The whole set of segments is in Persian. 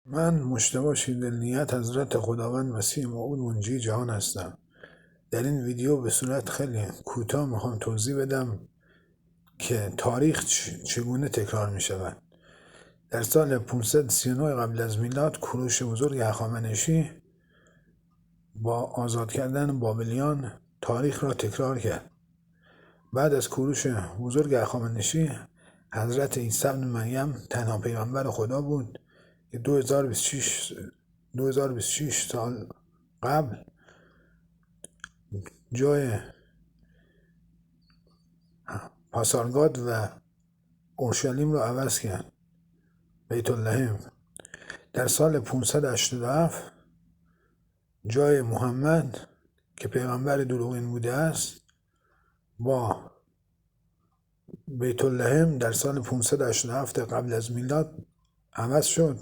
من مجتبی شیردلنیت حضرت خداوند مسیح موعود منجی جهان هستم. در این ویدیو به صورت خیلی کوتاه میخوام توضیح بدم که تاریخ چگونه تکرار میشود. در سال 539 قبل از میلاد کوروش بزرگ هخامنشی با آزاد کردن بابلیان تاریخ را تکرار کرد. بعد از کوروش بزرگ هخامنشی حضرت عیسی بن مریم تنها پیغمبر خدا بود که 2026 سال قبل جای پاسارگاد و اورشلیم را عوض کرد، بیت لحم. در سال 587 جای محمد که پیغمبر دروغین بوده است با بیت لحم در سال 587 قبل از میلاد عوض شد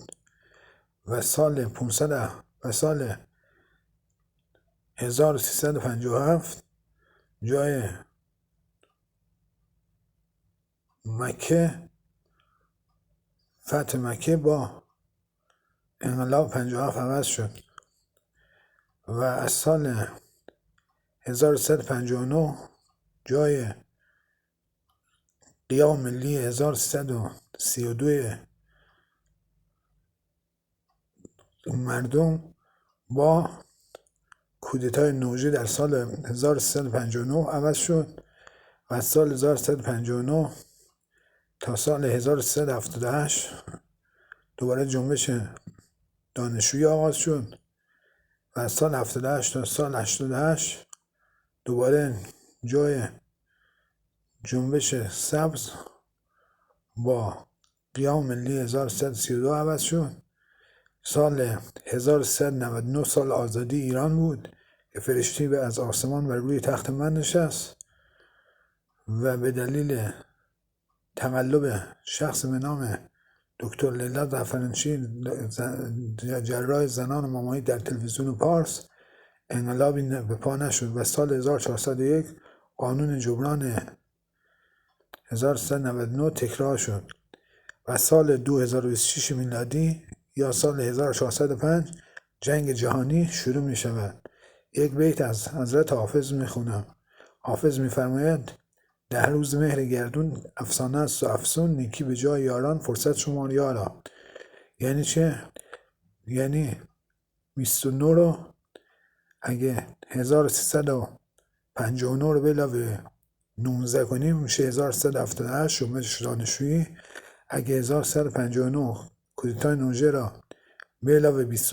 و سال 1357 جای مکه، فتح مکه با انقلاب 57 عوض شد و از سال 1359 جای قیام ملی 1332 مردم با کودتای نوژه در سال 1359 عوض شد و از سال 1359 تا سال 1378 دوباره جنبش دانشجویی آغاز شد و از سال 78 تا سال 88 دوباره جای جنبش سبز با قیام ملی 1332 عوض شد. سال 1399 سال آزادی ایران بود که فرشته از آسمان بر روی تخت من نشست و به دلیل تقلب شخص به نام دکتر لیلا زعفرانچی، جراح زنان مامایی در تلویزیون پارس، انقلابی به پا نشد و سال 1401 قانون جبران 1399 تکرار شد و سال 2026 میلادی یا سال 1405 جنگ جهانی شروع می شود. یک بیت از حضرت حافظ می خونم. حافظ می فرماید 10 روز مهر گردون افسانه است و افسون، نیکی به جای یاران فرصت شمار یارا. یعنی چه؟ یعنی 29 رو اگه 1359 رو به علاوه 19 کنیم میشه 1378 جنبش دانشجویی. اگه 1359 کودتای نوژه را به علاوه 22